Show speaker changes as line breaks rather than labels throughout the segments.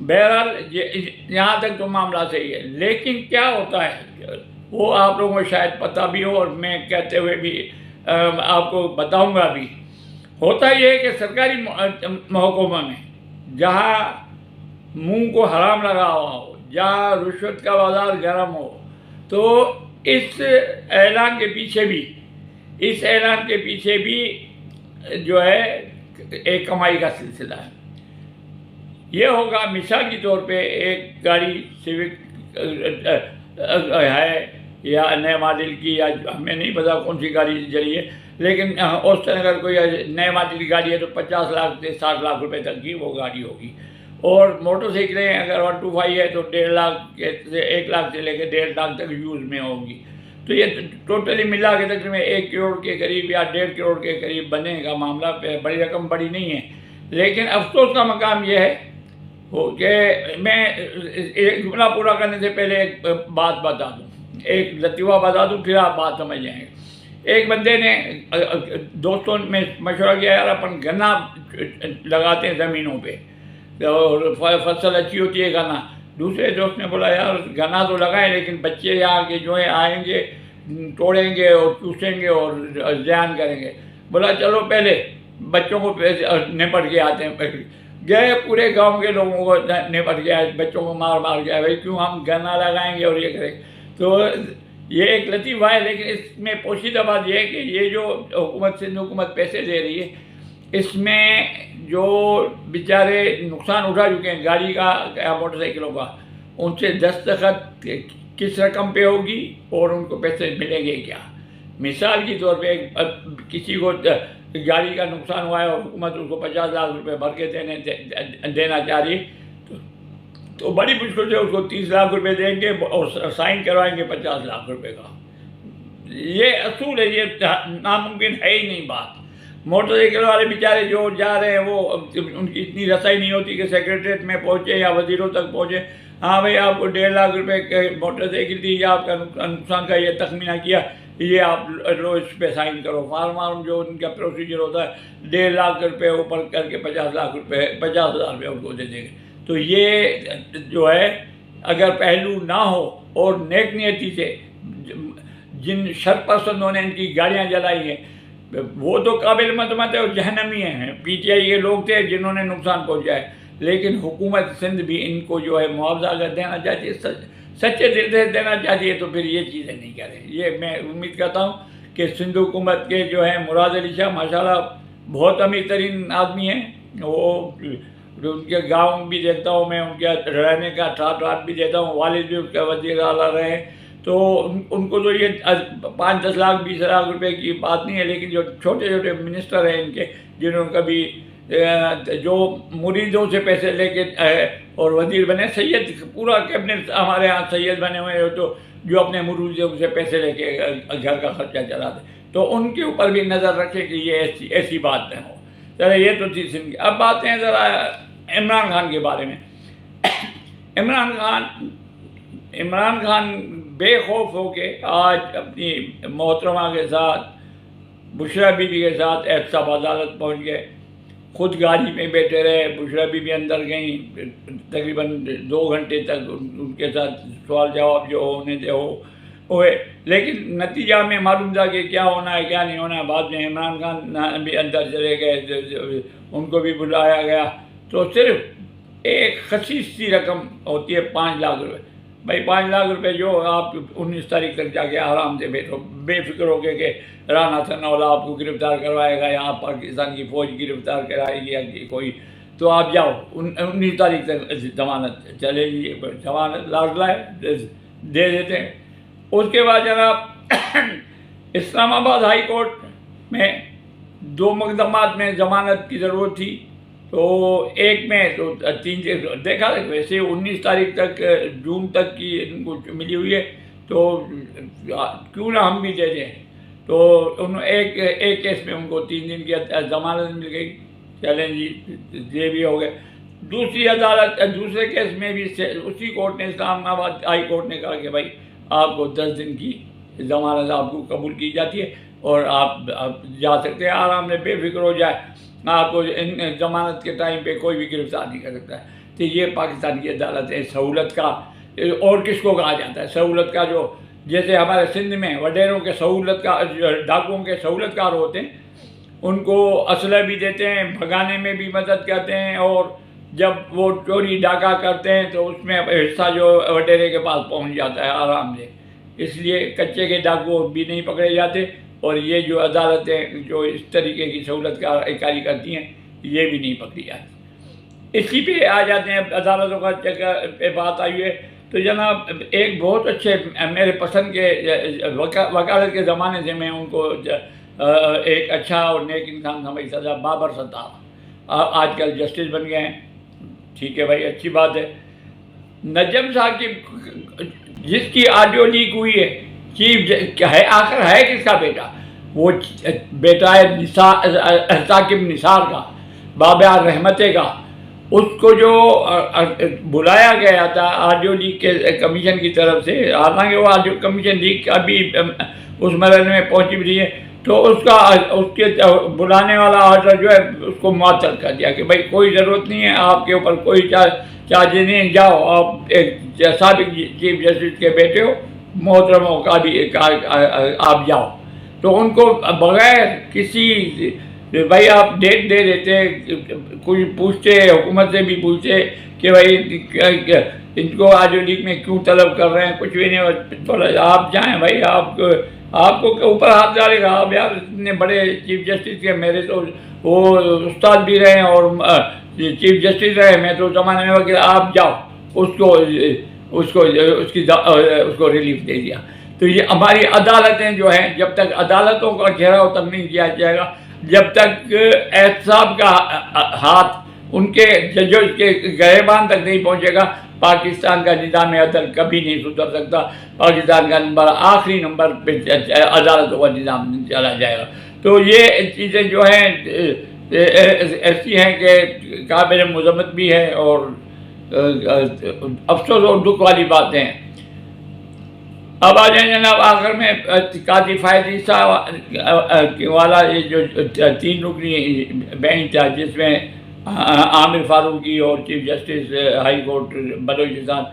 بہرحال یہاں تک تو معاملہ صحیح ہے، لیکن کیا ہوتا ہے وہ آپ لوگوں کو شاید پتہ بھی ہو، اور میں کہتے ہوئے بھی آپ کو بتاؤں گا بھی۔ ہوتا یہ ہے کہ سرکاری محکمہ میں جہاں منہ کو حرام لگا ہوا ہو، جہاں رشوت کا بازار گرم ہو، تو اس اعلان کے پیچھے بھی جو ہے ایک کمائی کا سلسلہ ہے۔ یہ ہوگا مثال کے طور پہ ایک گاڑی سیوک ہے یا نئے ماڈل کی، یا ہمیں نہیں پتا کون سی گاڑی چلی ہے، لیکن اس طرح اگر کوئی نئے ماڈل کی گاڑی ہے تو 50 لاکھ سے 60 لاکھ روپے تک کی وہ گاڑی ہوگی، اور موٹر سائیکلیں اگر 125 ہے تو 1.5 لاکھ سے 1 لاکھ سے لے کے 1.5 لاکھ تک یوز میں ہوگی۔ تو یہ ٹوٹلی ملا کے تقریباً 1 کروڑ کے قریب یا 1.5 کروڑ کے قریب بنے کا معاملہ، بڑی رقم بڑی نہیں ہے، لیکن افسوس کا مقام یہ ہے کہ میں ایک جملہ پورا کرنے سے پہلے ایک بات بتا دوں، ایک لطیفہ بتا دوں، پھر آپ بات سمجھ جائیں گے۔ ایک بندے نے دوستوں میں مشورہ کیا، یار اپن گنا لگاتے ہیں زمینوں پہ، اور فصل اچھی ہوتی ہے گنا۔ دوسرے دوست نے بولا یار گنا تو لگائیں، لیکن بچے یہاں کے جو ہے آئیں گے، توڑیں گے اور چوسیں گے اور زیان کریں گے۔ بولا چلو پہلے بچوں کو نپٹ کے آتے ہیں۔ گئے پورے گاؤں کے لوگوں کو نپٹ گیا، بچوں کو مار گیا، بھائی کیوں ہم گنا لگائیں گے اور یہ کریں گے۔ تو یہ ایک لطیفہ ہے، لیکن اس میں پوشیدہ بات یہ ہے کہ یہ جو سندھ حکومت پیسے دے رہی ہے، اس میں جو بیچارے نقصان اٹھا چکے ہیں گاڑی کا یا موٹر سائیکلوں کا، ان سے دستخط کس رقم پہ ہوگی اور ان کو پیسے ملیں گے کیا۔ مثال کے طور پہ کسی کو گاڑی کا نقصان ہوا ہے اور حکومت اس کو 50 لاکھ روپے بھر کے دینا چاہ رہی ہے، تو بڑی مشکل سے اس کو 30 لاکھ روپے دیں گے اور سائن کروائیں گے 50 لاکھ روپے کا۔ یہ اصول ہے، یہ ناممکن ہے ہی نہیں بات۔ موٹر سائیکل والے بیچارے جو جا رہے ہیں، وہ ان کی اتنی رسائی نہیں ہوتی کہ سیکریٹریٹ میں پہنچے یا وزیروں تک پہنچے، ہاں بھائی آپ کو 1.5 لاکھ روپے کے موٹر سائیکل دی، یا آپ کا نقصان کا یہ تخمینہ کیا، یہ آپ لو اس پہ سائن کرو۔ فارم جو ان کا پروسیجر ہوتا ہے 1.5 لاکھ روپے اوپر کر کے 50 لاکھ روپے 50,000 روپے ان کو دے دیں گے۔ تو یہ جو ہے اگر پہلو نہ ہو اور نیک نیتی سے جن شر پسندوں نے ان کی گاڑیاں جلائی ہیں، وہ تو قابل مذمت ہے اور جہنمی ہیں۔ پی ٹی آئی کے لوگ تھے جنہوں نے نقصان پہنچایا، لیکن حکومت سندھ بھی ان کو جو ہے معاوضہ اگر دینا چاہتی ہے، سچے دل سے دینا چاہتی ہے، تو پھر یہ چیزیں نہیں کریں۔ یہ میں امید کرتا ہوں کہ سندھ حکومت کے جو ہے مراد علی شاہ ماشاءاللہ بہت امیر ترین آدمی ہیں، وہ ان کے گاؤں بھی دیکھتا ہوں میں، ان کے رہنے کا ٹھاٹ بھی دیتا ہوں، والد بھی اس کا وزیر اعلیٰ رہے، تو ان کو تو یہ 5-10 لاکھ 20 لاکھ روپے کی بات نہیں ہے، لیکن جو چھوٹے چھوٹے منسٹر ہیں ان کے، جنہوں نے کبھی جو مریدوں سے پیسے لے کے اور وزیر بنے، سید پورا کیبنٹ ہمارے ہاں سید بنے ہوئے ہو، تو جو اپنے مریدوں سے پیسے لے کے گھر کا خرچہ چلاتے، تو ان کے اوپر بھی نظر رکھے کہ یہ ایسی بات نہ ہو۔ ذرا یہ تو تھی سندھ کی۔ اب بات ہیں ذرا عمران خان کے بارے میں۔ عمران خان بے خوف ہو کے آج اپنی محترمہ کے ساتھ، بشریٰ بی بی کے ساتھ احتساب عدالت پہنچ گئے، خود گاڑی میں بیٹھے رہے، بشریٰ بی بی اندر گئیں، تقریباً 2 گھنٹے تک ان کے ساتھ سوال جواب جو ہونے تھے ہوئے، لیکن نتیجہ میں معلوم تھا کہ کیا ہونا ہے کیا نہیں ہونا ہے۔ بعد میں عمران خان بھی اندر چلے گئے، ان کو بھی بلایا گیا، تو صرف ایک خسیس سی رقم ہوتی ہے 5 لاکھ روپے۔ بھائی 5 لاکھ روپے جو آپ 19 تاریخ تک جا کے آرام سے بیٹھو، بے فکر ہو کے کہ رانا ثناءاللہ آپ کو گرفتار کروائے گا یا پاکستان کی فوج گرفتار کرائے گی یا کوئی، تو آپ جاؤ 19 تاریخ تک ضمانت چلے گی، ضمانت لازلہ ہے دے دیتے ہیں۔ اس کے بعد جناب اسلام آباد ہائی کورٹ میں 2 مقدمات میں ضمانت کی ضرورت تھی، تو ایک میں تو 3 دیکھا ویسے 19 تاریخ تک جون تک کی ان کو ملی ہوئی ہے، تو کیوں نہ ہم بھی دے دیں۔ تو انہوں ایک کیس میں ان کو 3 دن کی ضمانت مل گئی، چلیں جی یہ بھی ہو گئے۔ دوسرے کیس میں بھی اسی کورٹ نے، اسلام آباد ہائی کورٹ نے کہا کہ بھائی آپ کو 10 دن کی ضمانت آپ کو قبول کی جاتی ہے اور آپ جا سکتے ہیں آرام سے، بے فکر ہو جائے، آپ کو ضمانت کے ٹائم پہ کوئی بھی گرفتار نہیں کر سکتا ہے۔ تو یہ پاکستان کی عدالت ہے. سہولت کا اور کس کو کہا جاتا ہے؟ سہولت کا جو جیسے ہمارے سندھ میں وڈیروں کے سہولت کا ڈاکوؤں کے سہولت کار ہوتے ہیں، ان کو اسلحہ بھی دیتے ہیں، بھگانے میں بھی مدد کرتے ہیں، اور جب وہ چوری ڈاکہ کرتے ہیں تو اس میں حصہ جو وڈیرے کے پاس پہنچ جاتا ہے آرام سے. اس لیے کچے کے ڈاکو بھی نہیں پکڑے جاتے، اور یہ جو عدالتیں جو اس طریقے کی سہولت کاری کرتی ہیں یہ بھی نہیں پکڑی جاتی. اسی پہ آ جاتے ہیں عدالتوں کا پہ بات آئی ہے تو جناب ایک بہت اچھے میرے پسند کے وکالت کے زمانے سے میں ان کو ایک اچھا اور نیک انسان سمجھتا تھا، بابر ستار. آج کل جسٹس بن گئے ہیں، ٹھیک ہے بھائی، اچھی بات ہے. نجم صاحب کی جس کی آڈیو لیک ہوئی ہے، چیف ہے، آخر ہے کس کا بیٹا؟ وہ بیٹا ہے ثاقب نثار کا، بابا رحمتے کا. اس کو جو بلایا گیا تھا آڈیو لیک کے کمیشن کی طرف سے، حالانکہ وہ آڈیو کمیشن لیک ابھی اس مرحلے میں پہنچی بھی ہے، تو اس کے بلانے والا آرڈر جو ہے اس کو معطل کر دیا کہ بھائی کوئی ضرورت نہیں ہے، آپ کے اوپر کوئی چارجز نہیں، جاؤ آپ ایک سابق چیف جسٹس کے بیٹے ہو، محترموں کا بھی آپ جاؤ. تو ان کو بغیر کسی بھائی آپ ڈیٹ دے دیتے، کوئی پوچھتے، حکومت سے بھی پوچھتے کہ بھائی ان کو آڈیو لیک میں کیوں طلب کر رہے ہیں، کچھ بھی نہیں، آپ جائیں بھائی، آپ کو اوپر ہاتھ ڈالے گا. آپ یار اتنے بڑے چیف جسٹس کے، میرے تو وہ استاد بھی رہے اور چیف جسٹس رہے، میں تو زمانے میں وکیل، آپ جاؤ اس کو ریلیف دے دیا. تو یہ ہماری عدالتیں جو ہیں، جب تک عدالتوں کا گھیراؤ تک نہیں کیا جائے گا، جب تک احتساب کا ہاتھ ان کے ججوں کے گریبان تک نہیں پہنچے گا، پاکستان کا نظام عدل کبھی نہیں سدھر سکتا. پاکستان کا آخری نمبر پہ عدالتوں کا نظام چلا جائے گا. تو یہ چیزیں جو ہیں ایسی ہیں کہ قابل مذمت بھی ہے اور افسوس اور دکھ والی باتیں ہیں. اب آ جائیں جناب آخر میں قاضی فائد عیسیٰ والا یہ جو 3 رکنی بینچ تھا، جس میں عامر فاروقی اور chief justice high court Balochistan,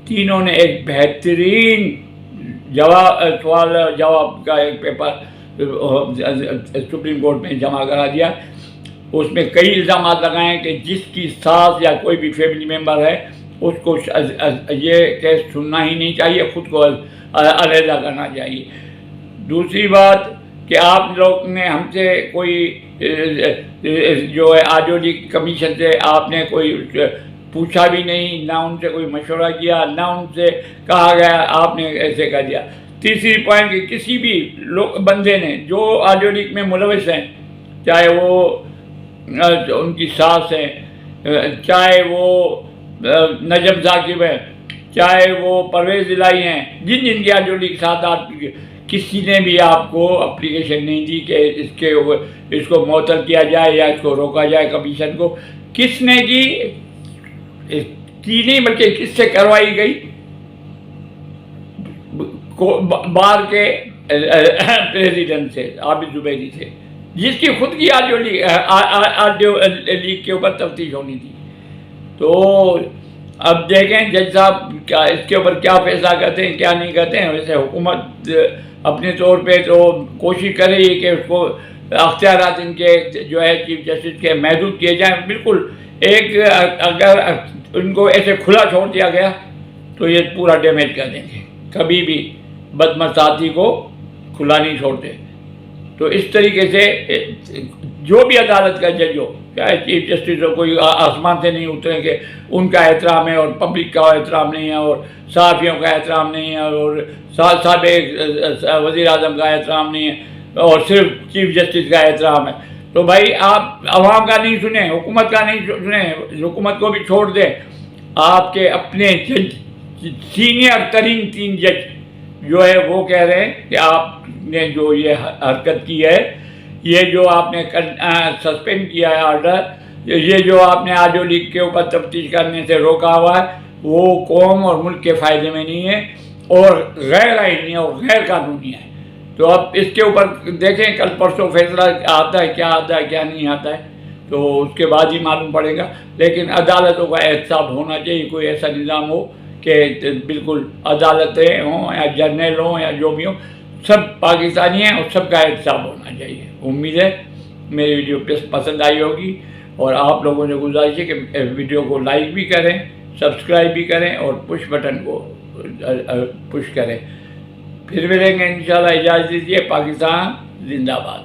تینوں نے ایک بہترین سوال جواب کا ایک پیپر سپریم کورٹ میں جمع کرا دیا. اس میں کئی الزامات لگائے کہ جس کی ساس یا کوئی بھی فیملی ممبر ہے اس کو یہ کیس سننا ہی نہیں چاہیے، خود کو علیحدہ کرنا چاہیے. دوسری بات کہ آپ لوگ نے ہم سے کوئی جو ہے آڈیو لیک کمیشن سے آپ نے کوئی پوچھا بھی نہیں، نہ ان سے کوئی مشورہ کیا، نہ ان سے کہا گیا، آپ نے ایسے کر دیا. تیسری پوائنٹ کہ کسی بھی بندے نے جو آڈیو لیک میں ملوث ہیں، چاہے وہ ان کی ساس ہے، چاہے وہ نجم ثاقب ہے، چاہے وہ پرویز الہی ہیں، جن کی آڈیو لیک ساتھ کسی نے بھی آپ کو اپلیکیشن نہیں دی کہ اس کو معطل کیا جائے یا اس کو روکا جائے. کمیشن کو کس نے کی نہیں بلکہ کس سے کروائی گئی؟ بار کے پریزیڈنٹ سے، عابد زبیری سے، جس کی خود کی آڈیو لیک کے اوپر تفتیش ہونی تھی. تو اب دیکھیں جج صاحب کیا اس کے اوپر کیا فیصلہ کرتے ہیں، کیا نہیں کرتے ہیں. ویسے حکومت اپنے طور پہ تو کوشش کرے گی کہ اس کو اختیارات ان کے جو ہے چیف جسٹس کے محدود کیے جائیں. بالکل ایک اگر ان کو ایسے کھلا چھوڑ دیا گیا تو یہ پورا ڈیمیج کر دیں گے. کبھی بھی بدمزاجی کو کھلا نہیں چھوڑتے. تو اس طریقے سے جو بھی عدالت کا جج ہو، چاہے چیف جسٹس ہو، کوئی آسمان سے نہیں اترے کہ ان کا احترام ہے اور پبلک کا احترام نہیں ہے اور صحافیوں کا احترام نہیں ہے اور سابق وزیر اعظم کا احترام نہیں ہے اور صرف چیف جسٹس کا احترام ہے. تو بھائی آپ عوام کا نہیں سنیں، حکومت کا نہیں سنیں، حکومت کو بھی چھوڑ دیں. آپ کے اپنے جج، سینئر ترین 3 جج جو ہے وہ کہہ رہے ہیں کہ آپ نے جو یہ حرکت کی ہے، یہ جو آپ نے سسپینڈ کیا ہے آرڈر، یہ جو آپ نے آڈیو لیک کے اوپر تفتیش کرنے سے روکا ہوا ہے، وہ قوم اور ملک کے فائدے میں نہیں ہے اور غیر آئینی اور غیر قانونی ہے. تو اب اس کے اوپر دیکھیں کل پرسوں فیصلہ آتا ہے، کیا آتا ہے کیا نہیں آتا ہے. تو تو اس کے بعد ہی معلوم پڑے گا. لیکن عدالتوں کا احتساب ہونا چاہیے، کوئی ایسا نظام ہو کہ بالکل عدالتیں ہوں یا جرنیل ہوں یا جو بھی ہوں، سب پاکستانی ہیں اور سب کا احتساب ہونا چاہیے. امید ہے میری ویڈیو پسند آئی ہوگی، اور آپ لوگوں سے گزارش ہے کہ ویڈیو کو لائک بھی کریں، سبسکرائب بھی کریں اور پش بٹن کو پش کریں. پھر ملیں گے انشاءاللہ. اجازت دیجیے. پاکستان زندہ باد.